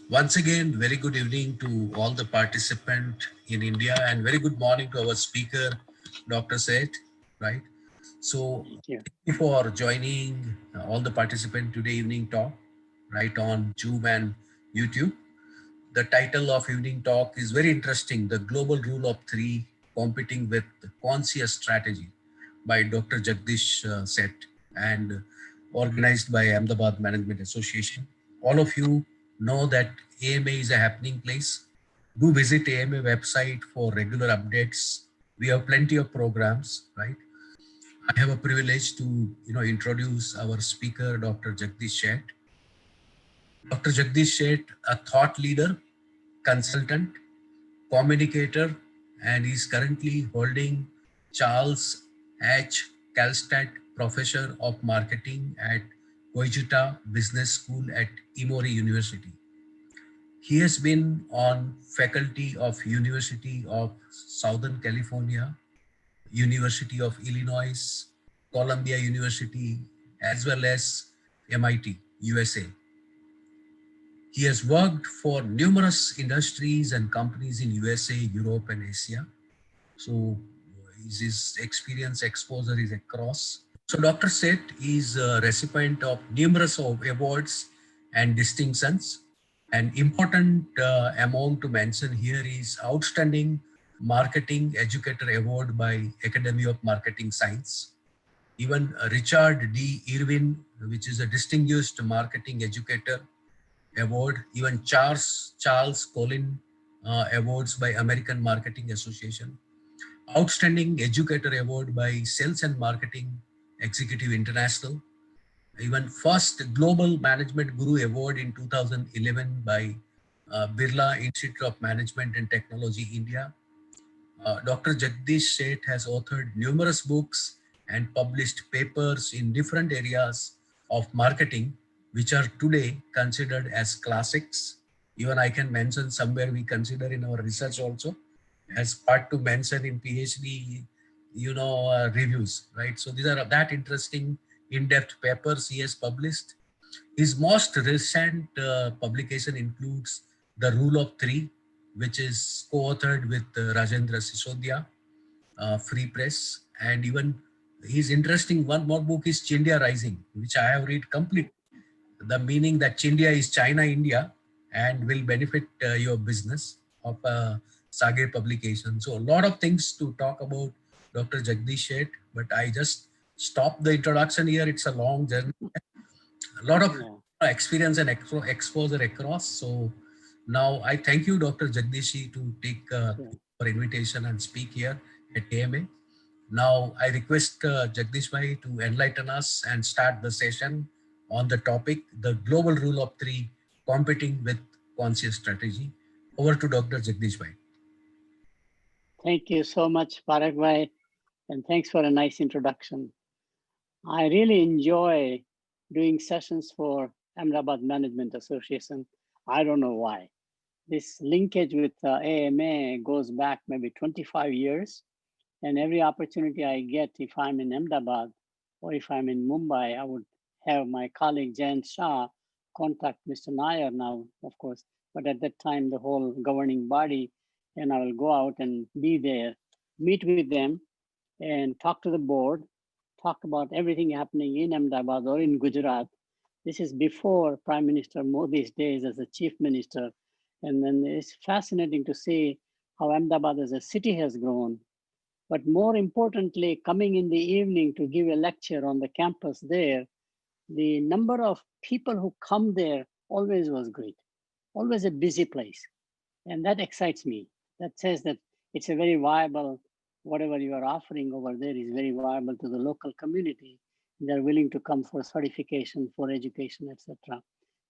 Once again, very good evening to all the participants in India and very good morning to our speaker, Dr. Sheth, right? So, Thank you. thank you for joining all the participants today evening talk, right on Zoom and YouTube. The title of evening talk is very interesting, The Global Rule of Three, Competing with Conscious Strategy by Dr. Jagdish Sheth and organized by Ahmedabad Management Association. All of you know that AMA is a happening place. Do visit AMA website for regular updates. We have plenty of programs, right? I have a privilege to introduce our speaker, Dr. Jagdish Sheth. Dr. Jagdish Sheth, a thought leader, consultant, communicator, and is currently holding Charles H. Kalstad Professor of Marketing at Koijuta Business School at Emory University. He has been on faculty of University of Southern California, University of Illinois, Columbia University, as well as MIT, USA. He has worked for numerous industries and companies in USA, Europe, and Asia. So his experience exposure is across. So Dr. Seth is a recipient of numerous awards and distinctions. An important among to mention here is Outstanding Marketing Educator Award by Academy of Marketing Science. Even Richard D. Irwin, which is a Distinguished Marketing Educator Award, even Charles Collin Awards by American Marketing Association, Outstanding Educator Award by Sales and Marketing Executive International, even first Global Management Guru Award in 2011 by Birla Institute of Management and Technology, India. Dr. Jagdish Sheth has authored numerous books and published papers in different areas of marketing, which are today considered as classics. Even I can mention somewhere we consider in our research also as part to mention in PhD, reviews, right? So these are that interesting in-depth papers he has published. His most recent publication includes The Rule of Three, which is co-authored with Rajendra Sisodia, Free Press, and even his interesting one more book is Chindia Rising, which I have read complete. The meaning that Chindia is China, India, and will benefit your business of Sage publication. So a lot of things to talk about Dr. Jagdish Sheth, but I just stop the introduction here. It's a long journey, a lot of Yeah. experience and exposure across. So now I thank you, Dr. Jagdishi, to take Sure. our invitation and speak here at AMA. Now I request Jagdish Bhai to enlighten us and start the session on the topic, the global rule of three, competing with conscious strategy. Over to Dr. Jagdish Bhai. Thank you so much, Parag, and thanks for a nice introduction. I really enjoy doing sessions for Ahmedabad Management Association. I don't know why. This linkage with AMA goes back maybe 25 years. And every opportunity I get, if I'm in Ahmedabad or if I'm in Mumbai, I would have my colleague Jan Shah contact Mr. Nair now, of course, but at that time, the whole governing body, and I will go out and be there, meet with them and talk to the board, talk about everything happening in Ahmedabad or in Gujarat. This is before Prime Minister Modi's days as a chief minister. And then it's fascinating to see how Ahmedabad as a city has grown. But more importantly, coming in the evening to give a lecture on the campus there, the number of people who come there always was great, always a busy place. And that excites me. That says that it's a very viable, whatever you are offering over there is very viable to the local community. They're willing to come for certification, for education, etc.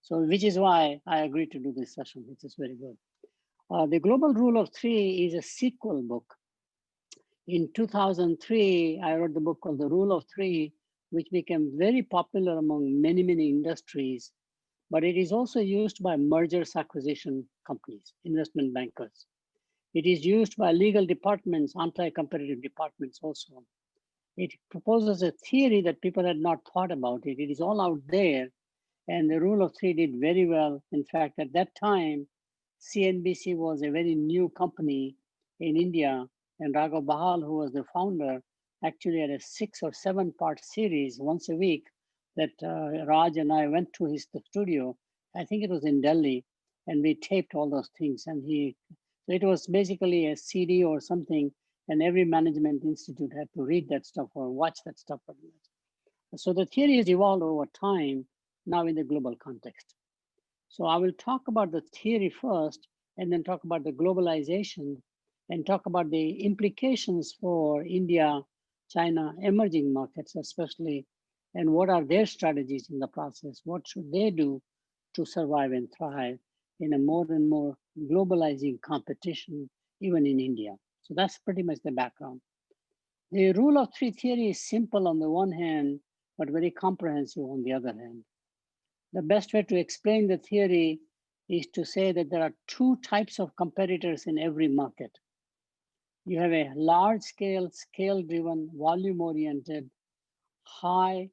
So, which is why I agreed to do this session, which is very good. The Global Rule of Three is a sequel book. In 2003, I wrote the book called The Rule of Three, which became very popular among many, many industries, but it is also used by mergers acquisition companies, investment bankers. It is used by legal departments, anti-competitive departments also. It proposes a theory that people had not thought about it. It is all out there. And the rule of three did very well. In fact, at that time, CNBC was a very new company in India, and Raghav Bahal, who was the founder, actually had a 6 or 7 part series once a week that Raj and I went to his studio. I think it was in Delhi, and we taped all those things. And so it was basically a CD or something, and every management institute had to read that stuff or watch that stuff. So the theory has evolved over time now in the global context. So I will talk about the theory first, and then talk about the globalization, and talk about the implications for India, China, emerging markets especially, and what are their strategies in the process? What should they do to survive and thrive in a more and more globalizing competition, even in India? So that's pretty much the background. The rule of three theory is simple on the one hand, but very comprehensive on the other hand. The best way to explain the theory is to say that there are two types of competitors in every market. You have a large scale, scale driven, volume oriented, high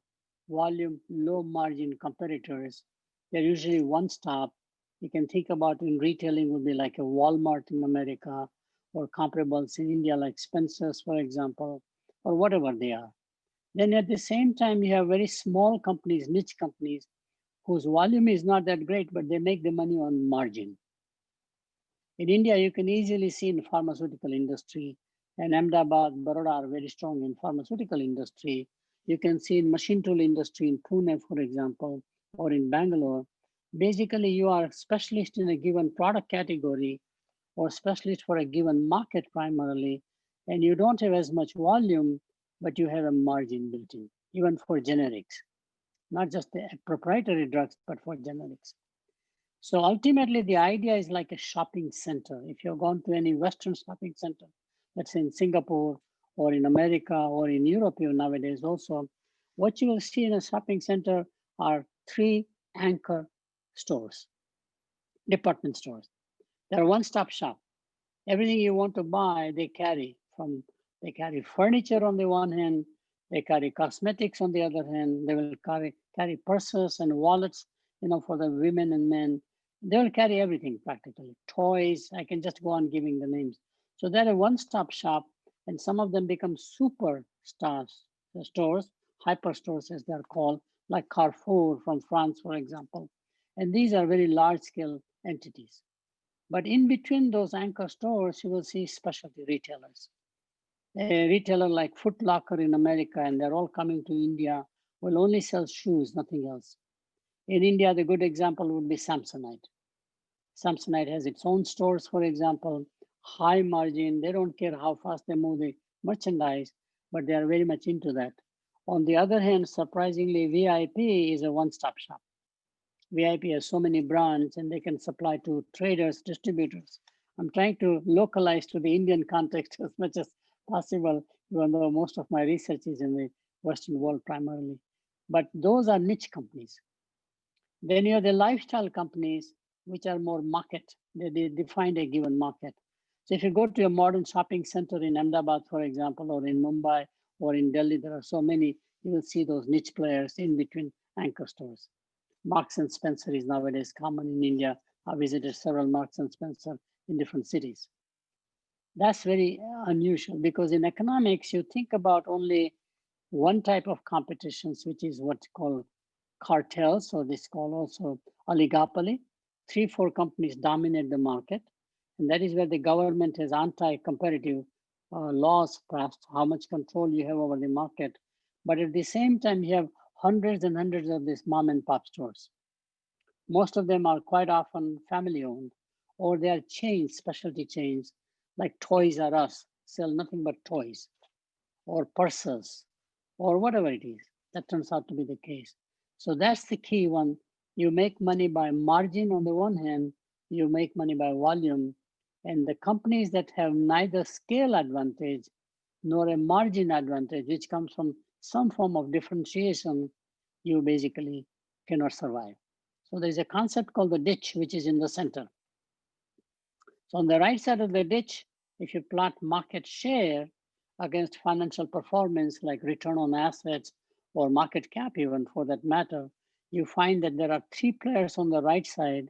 volume, low margin competitors. They're usually one stop. You can think about in retailing would be like a Walmart in America, or comparables in India like Spencer's, for example, or whatever they are. Then at the same time, you have very small companies, niche companies, whose volume is not that great, but they make the money on margin. In India, you can easily see in pharmaceutical industry, and Ahmedabad, Baroda are very strong in pharmaceutical industry. You can see in machine tool industry in Pune, for example, or in Bangalore. Basically, you are a specialist in a given product category or specialist for a given market primarily, and you don't have as much volume, but you have a margin built in, even for generics, not just the proprietary drugs, but for generics. So ultimately, the idea is like a shopping center. If you've gone to any Western shopping center, let's say in Singapore or in America or in Europe even nowadays also, what you will see in a shopping center are three anchor stores, department stores. They're one-stop shop. Everything you want to buy, they carry furniture on the one hand, they carry cosmetics on the other hand, they will carry purses and wallets, for the women and men. They will carry everything practically. Toys, I can just go on giving the names. So they're a one-stop shop, and some of them become super stores, hyper stores as they're called, like Carrefour from France, for example. And these are very large-scale entities. But in between those anchor stores, you will see specialty retailers. A retailer like Foot Locker in America, and they're all coming to India, will only sell shoes, nothing else. In India, the good example would be Samsonite. Samsonite has its own stores, for example, high margin. They don't care how fast they move the merchandise, but they are very much into that. On the other hand, surprisingly, VIP is a one-stop shop. VIP has so many brands and they can supply to traders, distributors. I'm trying to localize to the Indian context as much as possible, even though most of my research is in the Western world primarily. But those are niche companies. Then you have the lifestyle companies, which are more market. They define a given market. So if you go to a modern shopping center in Ahmedabad, for example, or in Mumbai or in Delhi, there are so many, you will see those niche players in between anchor stores. Marks and Spencer is nowadays common in India. I visited several Marks and Spencer in different cities. That's very unusual because in economics, you think about only one type of competitions, which is what's called cartels, or this called also oligopoly. 3, 4 companies dominate the market. And that is where the government has anti-competitive laws passed, how much control you have over the market. But at the same time, you have hundreds and hundreds of these mom and pop stores. Most of them are quite often family owned, or they are chains, specialty chains, like Toys R Us, sell nothing but toys, or purses, or whatever it is. That turns out to be the case. So that's the key one. You make money by margin on the one hand, you make money by volume, and the companies that have neither scale advantage nor a margin advantage, which comes from some form of differentiation, you basically cannot survive. So there's a concept called the ditch, which is in the center. So on the right side of the ditch, if you plot market share against financial performance like return on assets or market cap even for that matter, you find that there are three players on the right side.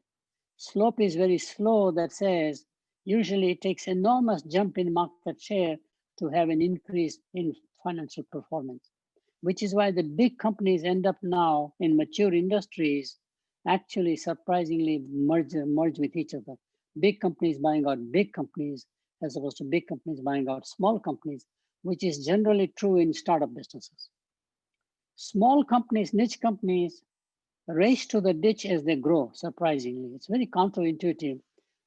Slope is very slow, that says usually it takes enormous jump in market share to have an increase in financial performance, which is why the big companies end up now in mature industries actually surprisingly merge with each other. Big companies buying out big companies as opposed to big companies buying out small companies, which is generally true in startup businesses. Small companies, niche companies, race to the ditch as they grow, surprisingly. It's very counterintuitive.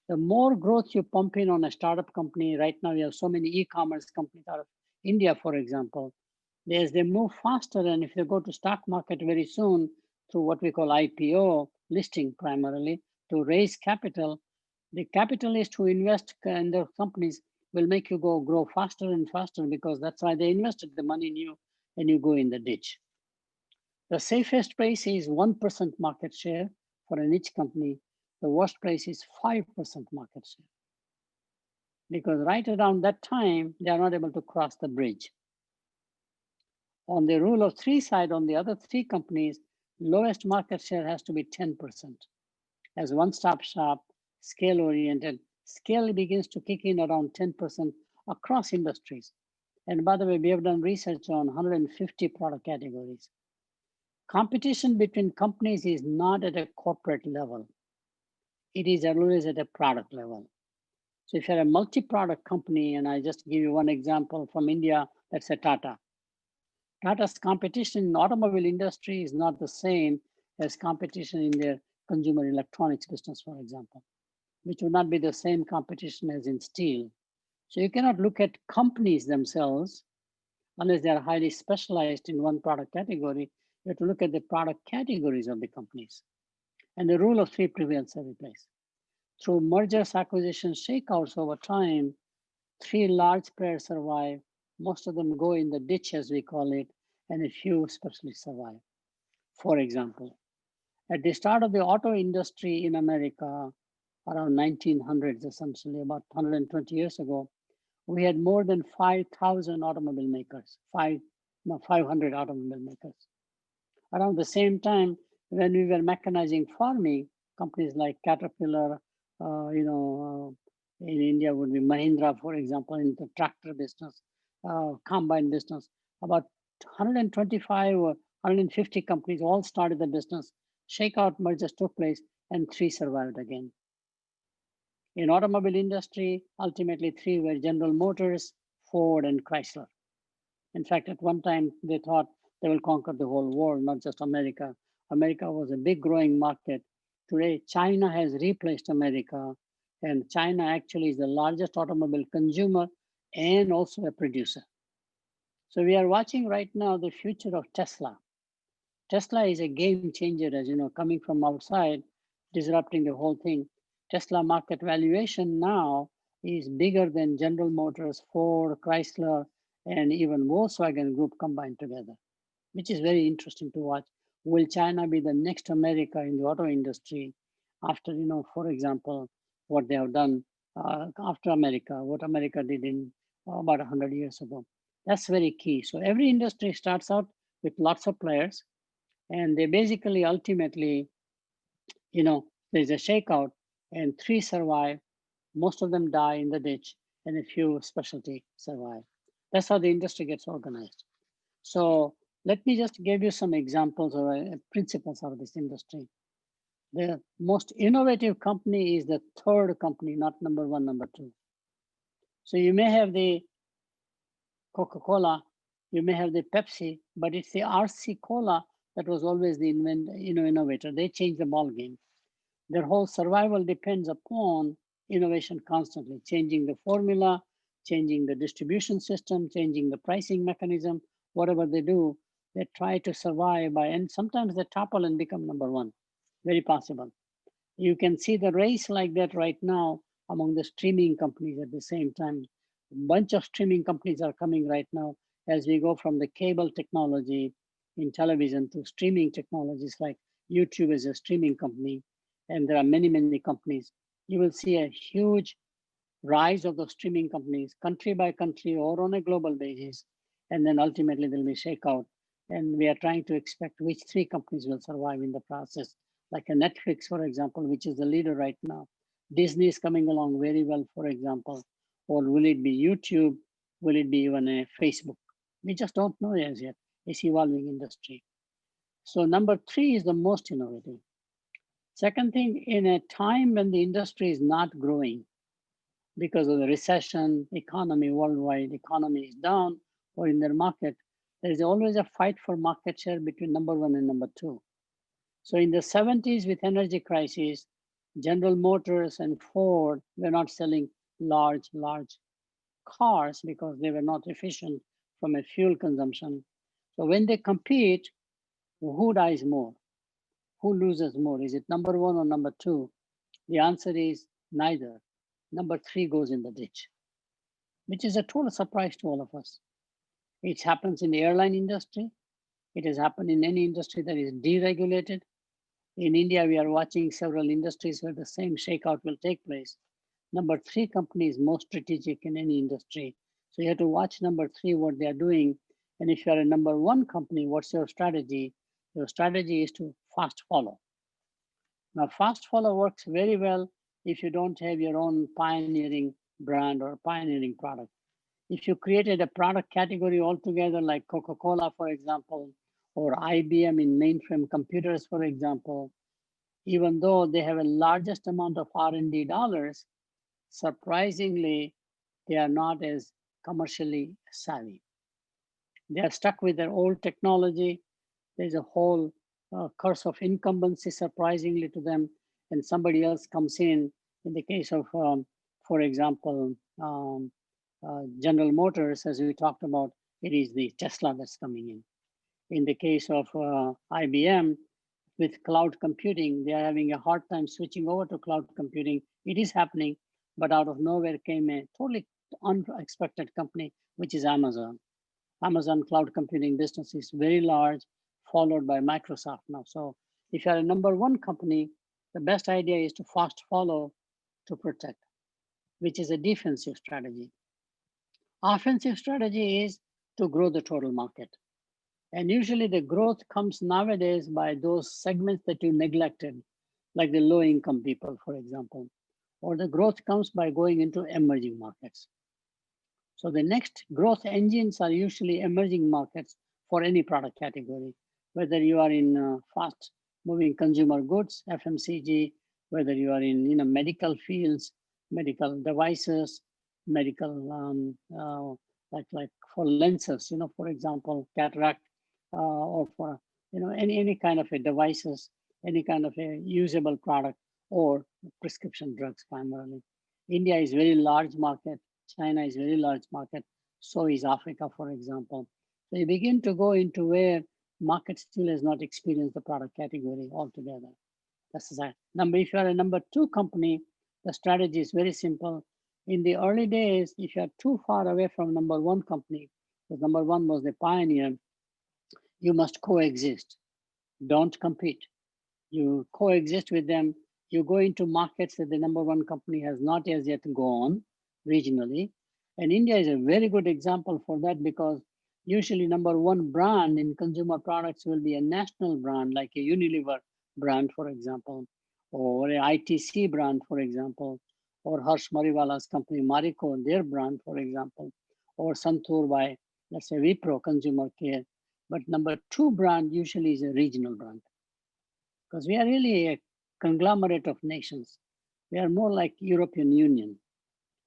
The more growth you pump in on a startup company, right now we have so many e-commerce companies out of India, for example, as they move faster, and if they go to stock market very soon through what we call IPO, listing primarily, to raise capital, the capitalists who invest in their companies will make you go grow faster and faster because that's why they invested the money in you and you go in the ditch. The safest place is 1% market share for a niche company. The worst place is 5% market share. Because right around that time, they are not able to cross the bridge. On the rule of three side, on the other three companies, lowest market share has to be 10%. As one-stop shop, scale-oriented, scale begins to kick in around 10% across industries. And by the way, we have done research on 150 product categories. Competition between companies is not at a corporate level. It is always at a product level. So if you're a multi-product company, and I just give you one example from India, that's a Tata. Tata's competition in automobile industry is not the same as competition in their consumer electronics business, for example, which would not be the same competition as in steel. So you cannot look at companies themselves unless they are highly specialized in one product category. You have to look at the product categories of the companies. And the rule of three prevails every place. Through mergers, acquisitions, shakeouts over time, three large players survive. Most of them go in the ditch, as we call it, and a few especially survive. For example, at the start of the auto industry in America, around 1900s, essentially about 120 years ago, we had more than 5,000 automobile makers, 500 automobile makers. Around the same time, when we were mechanizing farming, companies like Caterpillar, in India would be Mahindra, for example, in the tractor business, combine business. About 125 or 150 companies all started the business. Shakeout mergers took place, and three survived again. In automobile industry, ultimately three were General Motors, Ford, and Chrysler. In fact, at one time, they thought they will conquer the whole world, not just America. America was a big growing market. Today, China has replaced America, and China actually is the largest automobile consumer and also a producer. So we are watching right now the future of Tesla. Tesla is a game changer, as you know, coming from outside, disrupting the whole thing. Tesla market valuation now is bigger than General Motors, Ford, Chrysler, and even Volkswagen Group combined together, which is very interesting to watch. Will China be the next America in the auto industry after, for example, what they have done after America, what America did in about 100 years ago? That's very key. So every industry starts out with lots of players, and they basically ultimately, there's a shakeout, and three survive. Most of them die in the ditch, and a few specialty survive. That's how the industry gets organized. So let me just give you some examples or principles of this industry. The most innovative company is the third company, not number one, number two. So you may have the Coca-Cola, you may have the Pepsi, but it's the RC Cola that was always the innovator. They changed the ball game. Their whole survival depends upon innovation constantly, changing the formula, changing the distribution system, changing the pricing mechanism. Whatever they do, they try to survive and sometimes they topple and become number one. Very possible. You can see the race like that right now among the streaming companies at the same time. A bunch of streaming companies are coming right now as we go from the cable technology in television to streaming technologies like YouTube is a streaming company, and there are many, many companies. You will see a huge rise of those streaming companies, country by country or on a global basis, and then ultimately there'll be shakeout. And we are trying to expect which three companies will survive in the process, like a Netflix, for example, which is the leader right now. Disney is coming along very well, for example. Or will it be YouTube? Will it be even a Facebook? We just don't know as yet. It's evolving industry. So number three is the most innovative. Second thing, in a time when the industry is not growing because of the recession, economy worldwide, economy is down, or in their market, there is always a fight for market share between number one and number two. So in the 70s with energy crisis, General Motors and Ford were not selling large cars because they were not efficient from a fuel consumption. So when they compete, who dies more? Who loses more? Is it number one or number two? The answer is neither. Number three goes in the ditch, which is a total surprise to all of us. It happens in the airline industry. It has happened in any industry that is deregulated. In India, we are watching several industries where the same shakeout will take place. Number three company is most strategic in any industry. So you have to watch number three, what they are doing. And if you are a number one company, what's your strategy? Your strategy is to fast follow. Now, fast follow works very well if you don't have your own pioneering brand or pioneering product. If you created a product category altogether, like Coca-Cola, for example, or IBM in mainframe computers, for example, even though they have a largest amount of R&D dollars, surprisingly, they are not as commercially savvy. They are stuck with their old technology. There's a whole curse of incumbency, surprisingly to them, and somebody else comes in. In the case of, for example, General Motors, as we talked about, it is the Tesla that's coming in. In the case of IBM, with cloud computing, they are having a hard time switching over to cloud computing. It is happening, but out of nowhere came a totally unexpected company, which is Amazon. Amazon cloud computing business is very large, followed by Microsoft now. So if you're a number one company, the best idea is to fast follow to protect, which is a defensive strategy. Offensive strategy is to grow the total market. And usually the growth comes nowadays by those segments that you neglected, like the low income people, for example, or the growth comes by going into emerging markets. So the next growth engines are usually emerging markets for any product category, whether you are in fast moving consumer goods, FMCG, whether you are in medical fields, medical devices, medical like for lenses, for example, cataract, or for any kind of a devices, any kind of a usable product, or prescription drugs primarily. India is very large market. China is very large market. So is Africa, for example. So you begin to go into where market still has not experienced the product category altogether. That's that. If you are a number two company, the strategy is very simple. In the early days, if you are too far away from number one company, because number one was the pioneer, you must coexist. Don't compete. You coexist with them. You go into markets that the number one company has not as yet gone regionally. And India is a very good example for that, because usually number one brand in consumer products will be a national brand, like a Unilever brand, for example, or a ITC brand, for example, or Harsh Mariwala's company, Marico, their brand, for example, or Santur by, let's say, Wipro Consumer Care. But number two brand usually is a regional brand, because we are really a conglomerate of nations. We are more like European Union.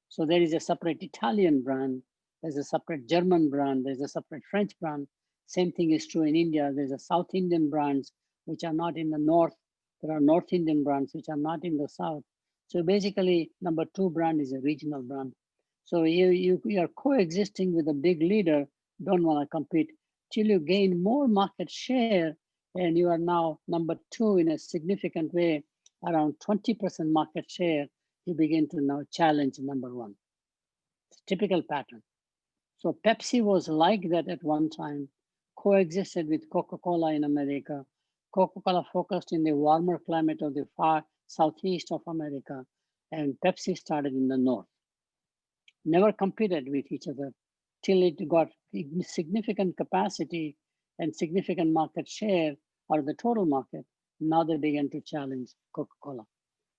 So there is a separate Italian brand, there's a separate German brand, there's a separate French brand. Same thing is true in India. There's a South Indian brands which are not in the north. There are North Indian brands which are not in the south. So basically, number two brand is a regional brand. So you are coexisting with a big leader, don't want to compete till you gain more market share, and you are now number two in a significant way, around 20% market share. You begin to now challenge number one. It's a typical pattern. So Pepsi was like that at one time, coexisted with Coca-Cola in America. Coca-Cola focused in the warmer climate of the far southeast of America, and Pepsi started in the north. Never competed with each other till it got significant capacity and significant market share out of the total market, now they began to challenge Coca-Cola.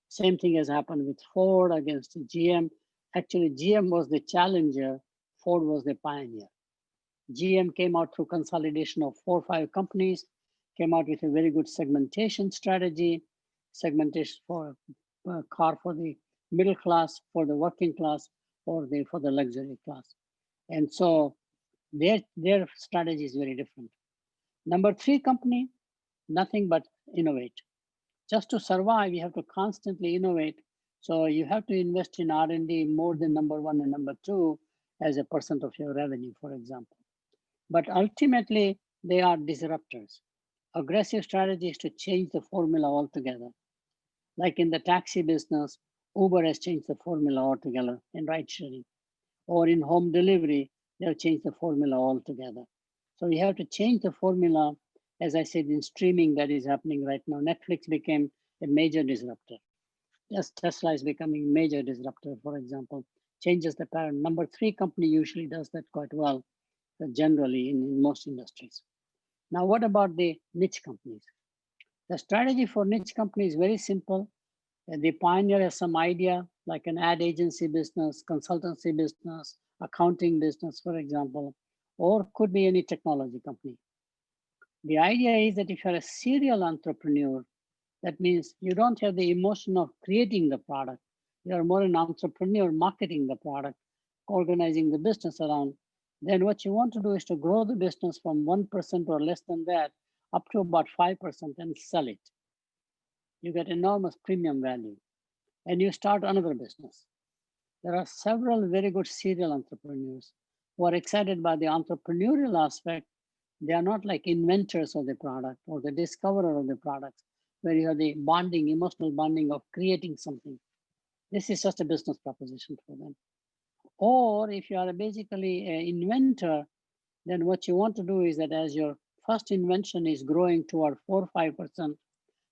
Same thing has happened with Ford against GM. Actually, GM was the challenger, Ford was the pioneer. GM came out through consolidation of 4 or 5 companies, came out with a very good segmentation strategy, segmentation for car for the middle class, for the working class, or for the luxury class. And so their strategy is very different. Number 3 company, nothing but innovate. Just to survive, you have to constantly innovate. So you have to invest in R&D more than number 1 and number 2 as a percent of your revenue, for example. But ultimately, they are disruptors. Aggressive strategy is to change the formula altogether. Like in the taxi business, Uber has changed the formula altogether in ride sharing. Or in home delivery, they've changed the formula altogether. So you have to change the formula, as I said, in streaming that is happening right now. Netflix became a major disruptor. Just Tesla is becoming major disruptor, for example, changes the pattern. Number 3 company usually does that quite well, generally in most industries. Now, what about the niche companies? The strategy for niche company is very simple. The pioneer has some idea, like an ad agency business, consultancy business, accounting business, for example, or could be any technology company. The idea is that if you're a serial entrepreneur, that means you don't have the emotion of creating the product. You're more an entrepreneur marketing the product, organizing the business around. Then what you want to do is to grow the business from 1% or less than that up to about 5% and sell it. You get enormous premium value and you start another business. There are several very good serial entrepreneurs who are excited by the entrepreneurial aspect. They are not like inventors of the product or the discoverer of the product, where you have the bonding, emotional bonding of creating something. This is just a business proposition for them. Or if you are basically an inventor, then what you want to do is that as your first invention is growing toward 4 or 5%,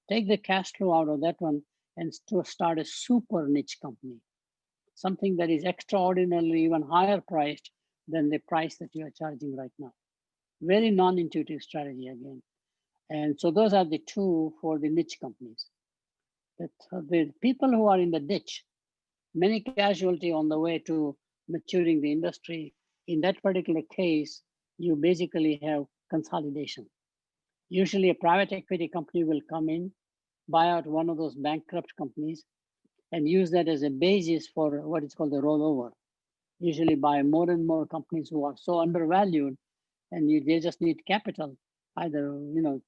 take the cash flow out of that one and to start a super niche company, something that is extraordinarily even higher priced than the price that you are charging right now. Very non-intuitive strategy again. And so those are the 2 for the niche companies. The people who are in the ditch, many casualty on the way to maturing the industry. In that particular case, you basically have consolidation. Usually a private equity company will come in, buy out one of those bankrupt companies, and use that as a basis for what is called the rollover. Usually buy more and more companies who are so undervalued, and they just need capital, either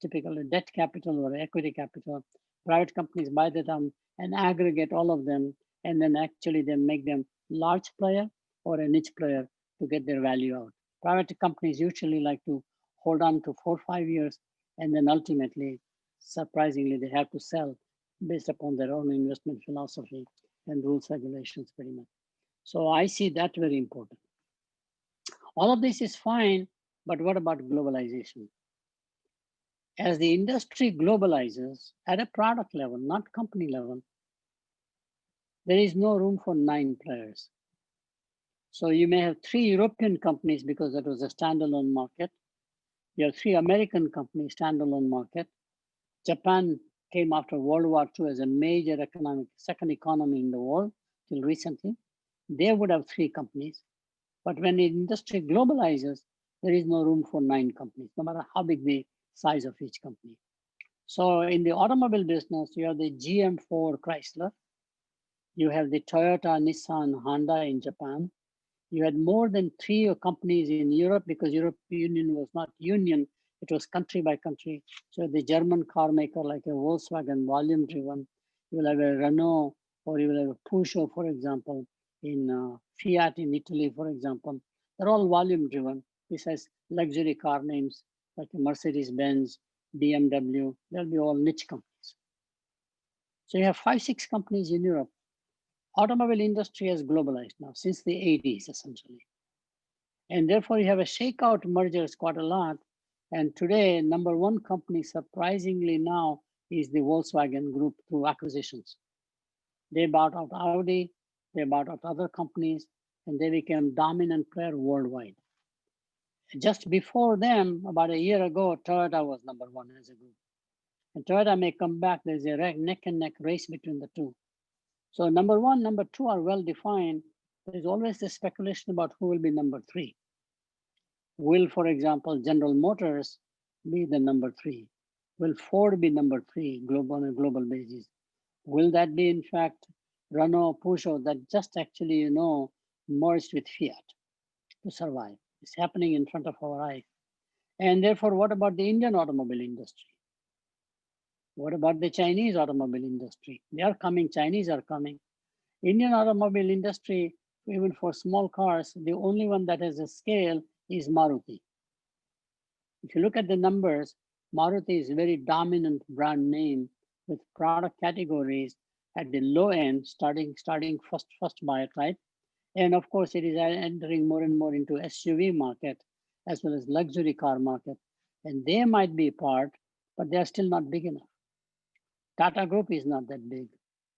typical debt capital or equity capital. Private companies buy that and aggregate all of them, and then actually they make them large player or a niche player to get their value out. Private companies usually like to hold on to 4 or 5 years, and then ultimately, surprisingly, they have to sell based upon their own investment philosophy and rules, regulations, pretty much. So I see that very important. All of this is fine, but what about globalization? As the industry globalizes at a product level, not company level, there is no room for 9 players. So you may have 3 European companies because that was a standalone market. You have 3 American companies, standalone market. Japan came after World War II as a major second economy in the world till recently. They would have 3 companies. But when the industry globalizes, there is no room for 9 companies, no matter how big the size of each company. So in the automobile business, you have the GM, Ford, Chrysler. You have the Toyota, Nissan, Honda in Japan. You had more than 3 companies in Europe because European Union was not union, it was country by country. So the German car maker like a Volkswagen, volume driven. You will have a Renault or you will have a Peugeot, for example, in Fiat in Italy, for example. They're all volume driven. This has luxury car names like Mercedes-Benz, BMW. They'll be all niche companies. So you have 5, 6 companies in Europe. Automobile industry has globalized now since the 80s, essentially. And therefore you have a shakeout mergers quite a lot. And today, number 1 company, surprisingly now, is the Volkswagen Group through acquisitions. They bought out Audi, they bought out other companies, and they became dominant player worldwide. Just before them, about a year ago, Toyota was number one as a group. And Toyota may come back. There's a neck and neck race between the two. So number one, number two are well defined. There's always the speculation about who will be number three. Will, for example, General Motors be the number three? Will Ford be number three on a global basis? Will that be, in fact, Renault, Peugeot that just actually, merged with Fiat to survive? It's happening in front of our eyes. And therefore, what about the Indian automobile industry? What about the Chinese automobile industry? They are coming, Chinese are coming. Indian automobile industry, even for small cars, the only one that has a scale is Maruti. If you look at the numbers, Maruti is a very dominant brand name with product categories at the low end, starting first buy, right? And of course, it is entering more and more into SUV market as well as luxury car market. And they might be part, but they are still not big enough. Tata Group is not that big.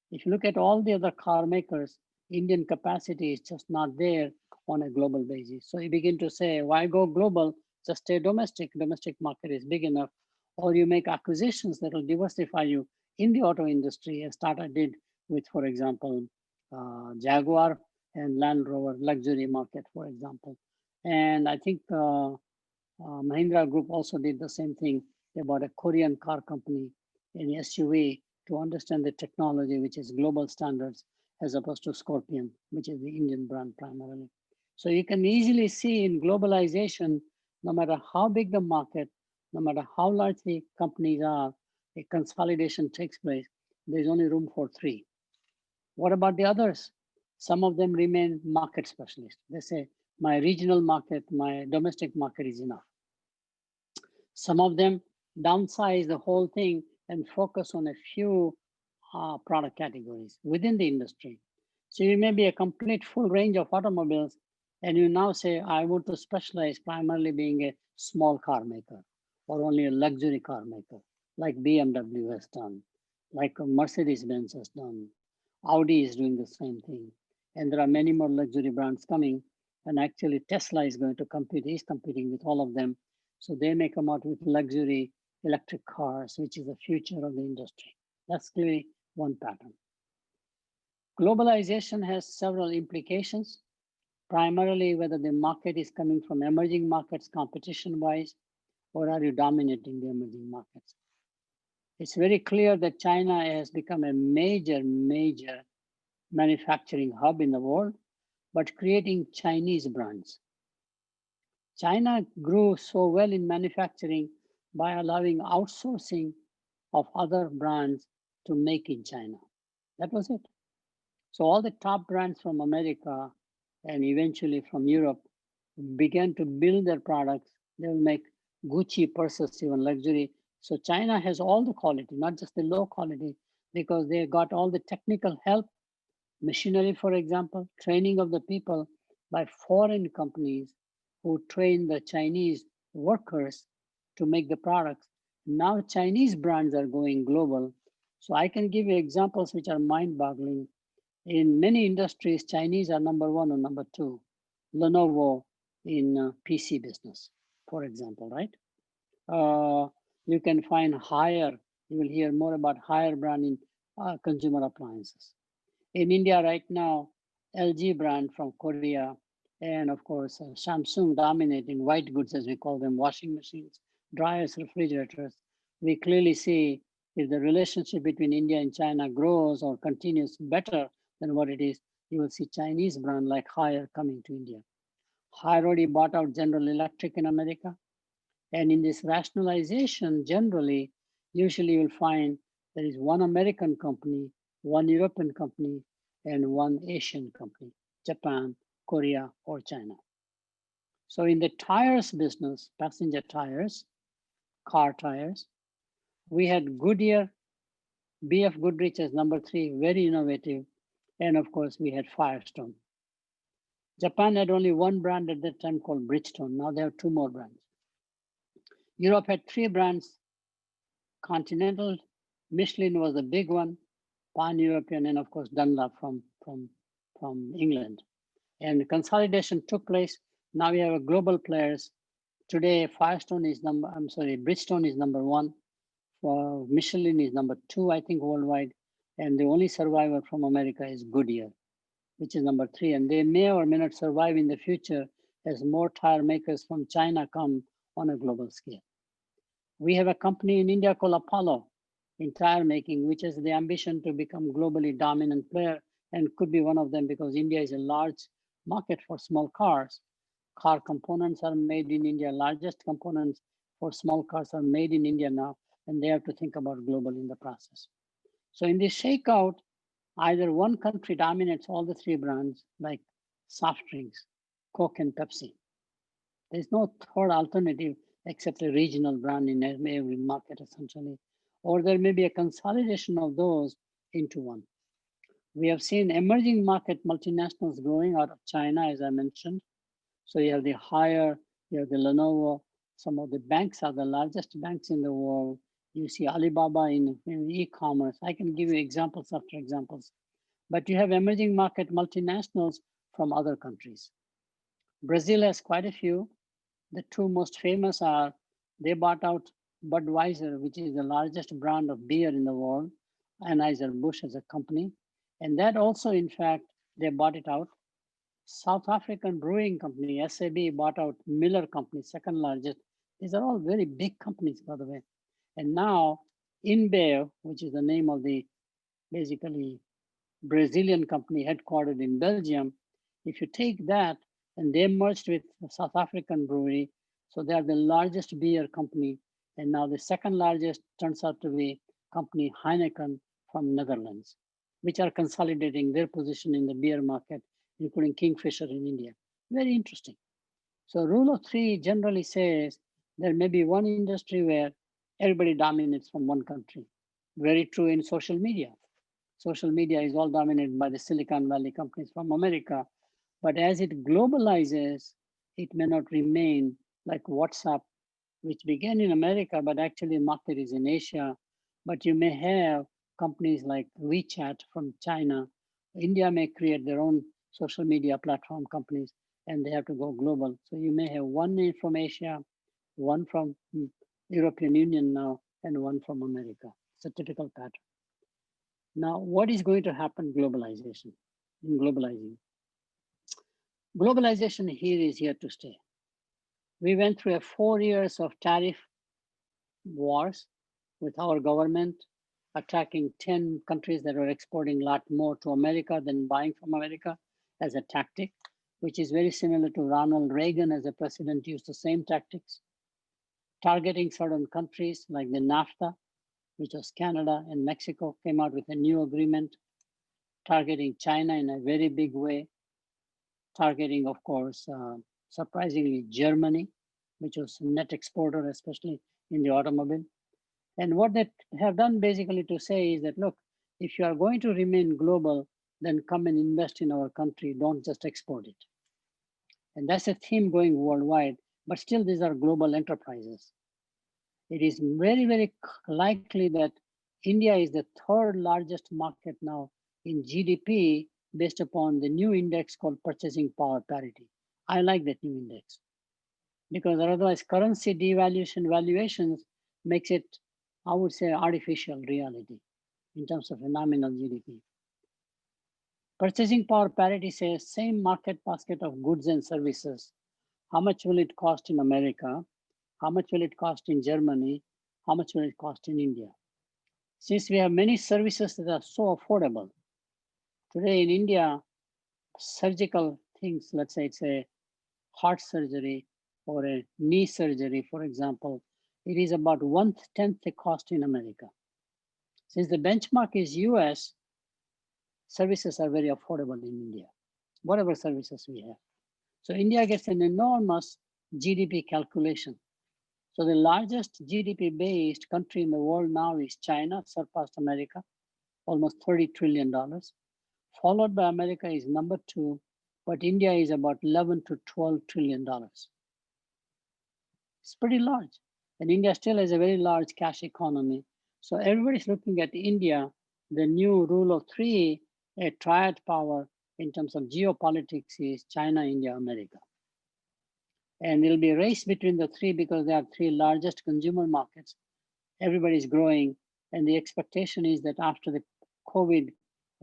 If you look at all the other car makers, Indian capacity is just not there on a global basis. So you begin to say, why go global? Just stay domestic. Domestic market is big enough. Or you make acquisitions that will diversify you in the auto industry, as Tata did with, for example, Jaguar and Land Rover luxury market, for example. And I think Mahindra Group also did the same thing. They bought a Korean car company, an SUV, to understand the technology, which is global standards, as opposed to Scorpion, which is the Indian brand primarily. So you can easily see in globalization, no matter how big the market, no matter how large the companies are, a consolidation takes place. There's only room for three. What about the others? Some of them remain market specialists. They say, my regional market, my domestic market is enough. Some of them downsize the whole thing and focus on a few product categories within the industry. So you may be a complete full range of automobiles, and you now say, I want to specialize primarily being a small car maker or only a luxury car maker, like BMW has done, like Mercedes-Benz has done. Audi is doing the same thing. And there are many more luxury brands coming. And actually, Tesla is going to compete, is competing with all of them. So they may come out with luxury electric cars, which is the future of the industry. That's clearly one pattern. Globalization has several implications, primarily whether the market is coming from emerging markets competition-wise, or are you dominating the emerging markets? It's very clear that China has become a major manufacturing hub in the world, but creating Chinese brands. China grew so well in manufacturing by allowing outsourcing of other brands to make in China. That was it. So all the top brands from America and eventually from Europe began to build their products. They will make Gucci purses, even luxury. So China has all the quality, not just the low quality, because they got all the technical help, machinery, for example, training of the people by foreign companies who train the Chinese workers to make the products. Now Chinese brands are going global. So I can give you examples which are mind-boggling. In many industries, Chinese are number one or number two. Lenovo in PC business, for example, right? You can find Haier. You will hear more about Haier brand in consumer appliances. In India right now, LG brand from Korea, and of course, Samsung dominating white goods, as we call them, washing machines, dryers, refrigerators. We clearly see if the relationship between India and China grows or continues better than what it is, you will see Chinese brand like Haier coming to India. Haier already bought out General Electric in America. And in this rationalization, generally, usually you'll find there is one American company, one European company, and one Asian company, Japan, Korea, or China. So in the tires business, passenger tires, car tires, we had Goodyear, BF Goodrich as number three, very innovative. And of course, we had Firestone. Japan had only one brand at that time called Bridgestone. Now they have two more brands. Europe had three brands, Continental, Michelin was the big one, Pan-European, and of course Dunlop from England. And consolidation took place. Now we have global players. Today, Bridgestone is number one. For Michelin is number two, I think, worldwide. And the only survivor from America is Goodyear, which is number three. And they may or may not survive in the future as more tire makers from China come on a global scale. We have a company in India called Apollo in tire making, which has the ambition to become globally dominant player and could be one of them because India is a large market for small cars. Car components are made in India. Largest components for small cars are made in India now, and they have to think about global in the process. So in this shakeout, either one country dominates all the three brands, like soft drinks, Coke and Pepsi. There's no third alternative except a regional brand in every market, essentially. Or there may be a consolidation of those into one. We have seen emerging market multinationals growing out of China, as I mentioned. So you have the Haier, you have the Lenovo. Some of the banks are the largest banks in the world. You see Alibaba in e-commerce. I can give you examples after examples. But you have emerging market multinationals from other countries. Brazil has quite a few. The two most famous are they bought out Budweiser, which is the largest brand of beer in the world, Anheuser-Busch as a company. And that also, in fact, they bought it out. South African Brewing Company, SAB, bought out Miller Company, second largest. These are all very big companies, by the way. And now InBev, which is the name of the basically Brazilian company headquartered in Belgium, if you take that and they merged with the South African brewery, so they are the largest beer company. And now the second largest turns out to be company Heineken from Netherlands, which are consolidating their position in the beer market, including Kingfisher in India. Very interesting. So rule of three generally says there may be one industry where everybody dominates from one country. Very true in social media. Social media is all dominated by the Silicon Valley companies from America. But as it globalizes, it may not remain like WhatsApp, which began in America, but actually the market is in Asia. But you may have companies like WeChat from China. India may create their own social media platform companies, and they have to go global. So you may have one name from Asia, one from European Union now, and one from America. It's a typical pattern. Now, what is going to happen globalization, in globalizing? Globalization here is here to stay. We went through 4 years of tariff wars with our government attacking 10 countries that are exporting a lot more to America than buying from America as a tactic, which is very similar to Ronald Reagan as a president used the same tactics, targeting certain countries like the NAFTA, which was Canada and Mexico, came out with a new agreement, targeting China in a very big way, targeting, of course, surprisingly, Germany, which was a net exporter, especially in the automobile. And what they have done basically to say is that, look, if you are going to remain global, then come and invest in our country, don't just export it. And that's a theme going worldwide, but still these are global enterprises. It is very, very likely that India is the third largest market now in GDP based upon the new index called Purchasing Power Parity. I like that new index because otherwise currency devaluation valuations makes it, I would say, artificial reality in terms of a nominal GDP. Purchasing Power Parity says same market basket of goods and services. How much will it cost in America? How much will it cost in Germany? How much will it cost in India? Since we have many services that are so affordable, today in India, surgical things, let's say it's a heart surgery or a knee surgery, for example, it is about 1/10 the cost in America. Since the benchmark is US, services are very affordable in India, whatever services we have. So India gets an enormous GDP calculation. So the largest GDP-based country in the world now is China, surpassed America, almost $30 trillion. Followed by America is number two, but India is about 11 to $12 trillion. It's pretty large. And India still has a very large cash economy. So everybody's looking at India, the new rule of three, a triad power in terms of geopolitics is China, India, America. And it'll be a race between the three because they are three largest consumer markets. Everybody's growing. And the expectation is that after the COVID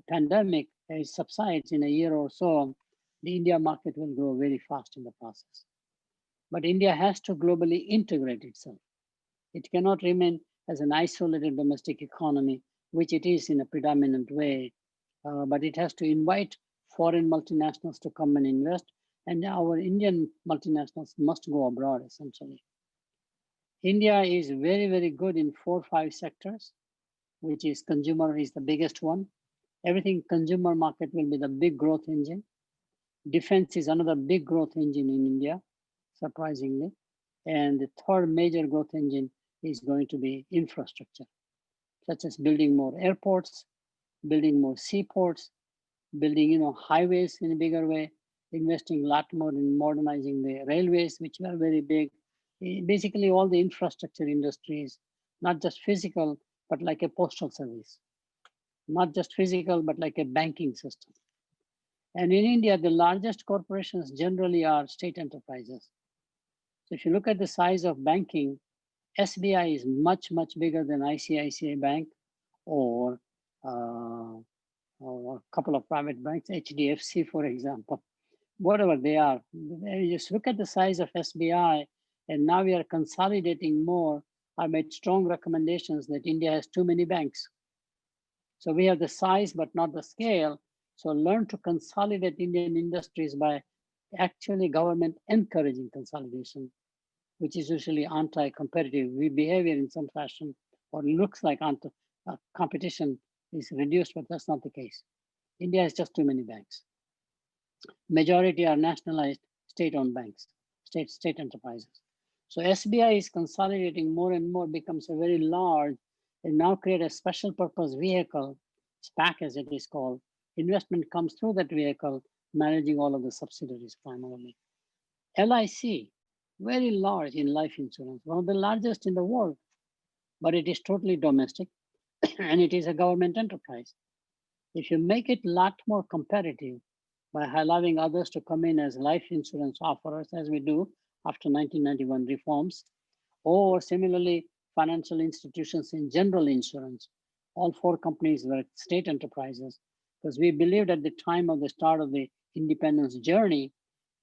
pandemic subsides in a year or so, the India market will grow very fast in the process. But India has to globally integrate itself. It cannot remain as an isolated domestic economy, which it is in a predominant way, but it has to invite foreign multinationals to come and invest, and our Indian multinationals must go abroad, essentially. India is very, very good in 4 or 5 sectors, which is consumer is the biggest one. Everything consumer market will be the big growth engine. Defense is another big growth engine in India, surprisingly. And the third major growth engine is going to be infrastructure, such as building more airports, building more seaports, building highways in a bigger way, investing a lot more in modernizing the railways, which are very big. Basically, all the infrastructure industries, not just physical, but like a postal service, not just physical, but like a banking system. And in India, the largest corporations generally are state enterprises. So if you look at the size of banking, SBI is much, much bigger than ICICI Bank or a couple of private banks, HDFC, for example, whatever they are. You just look at the size of SBI, and now we are consolidating more. I made strong recommendations that India has too many banks. So we have the size, but not the scale. So learn to consolidate Indian industries by actually government encouraging consolidation, which is usually anti-competitive behavior in some fashion, or looks like competition is reduced, but that's not the case. India has just too many banks. Majority are nationalized state-owned banks, state enterprises. So SBI is consolidating more and more, becomes a very large, and now create a special purpose vehicle, SPAC as it is called. Investment comes through that vehicle, managing all of the subsidiaries primarily. LIC, very large in life insurance, one of the largest in the world, but it is totally domestic and it is a government enterprise. If you make it a lot more competitive by allowing others to come in as life insurance offerers, as we do after 1991 reforms, or similarly, financial institutions in general insurance, all 4 companies were state enterprises, because we believed at the time of the start of the independence journey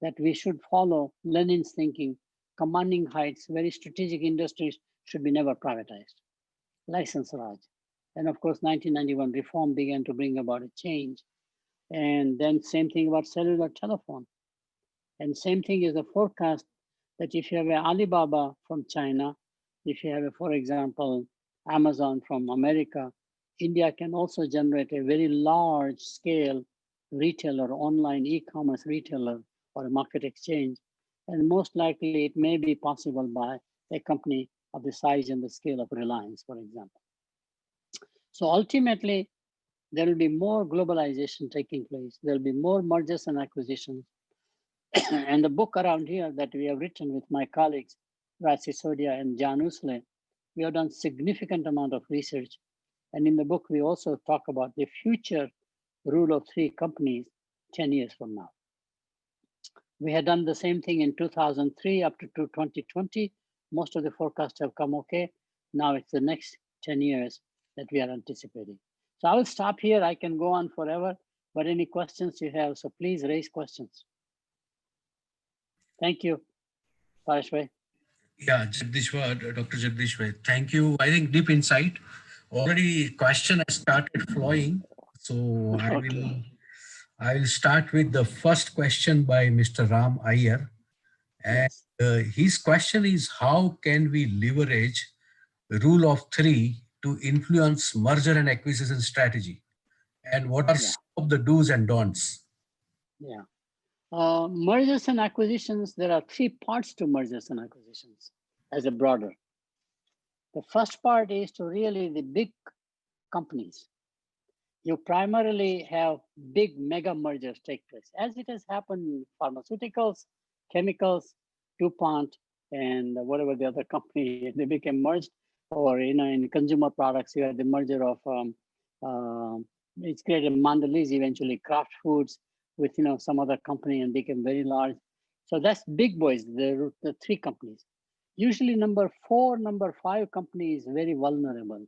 that we should follow Lenin's thinking, commanding heights, very strategic industries should be never privatized, license Raj. And of course, 1991 reform began to bring about a change. And then same thing about cellular telephone. And same thing is the forecast that if you have an Alibaba from China, if you have, for example, Amazon from America, India can also generate a very large scale retailer, online e-commerce retailer or a market exchange. And most likely it may be possible by a company of the size and the scale of Reliance, for example. So ultimately, there will be more globalization taking place. There will be more mergers and acquisitions. And the book around here that we have written with my colleagues, Raj Sisodia and Jan Usle, we have done significant amount of research. And in the book, we also talk about the future rule of 3 companies 10 years from now. We had done the same thing in 2003 up to 2020. Most of the forecasts have come okay. Now it's the next 10 years that we are anticipating. So I will stop here. I can go on forever, but any questions you have, so please raise questions. Thank you, Parashbhai. Yeah, Dr. JagdishSheth, thank you. I think deep insight. Already question has started flowing. So I will start with the first question by Mr. Ram Iyer. And Yes. his question is, how can we leverage rule of 3 to influence merger and acquisition strategy? And what are some of the do's and don'ts? Yeah. Mergers and acquisitions, there are 3 parts to mergers and acquisitions as a broader. The first part is to really the big companies. You primarily have big mega mergers take place, as it has happened in pharmaceuticals, chemicals, DuPont, and whatever the other company, they became merged, or in consumer products, you had the merger of, it's created Mondelez, eventually Kraft Foods with some other company and became very large. So that's big boys, the three companies. Usually number 4, number 5 company is very vulnerable.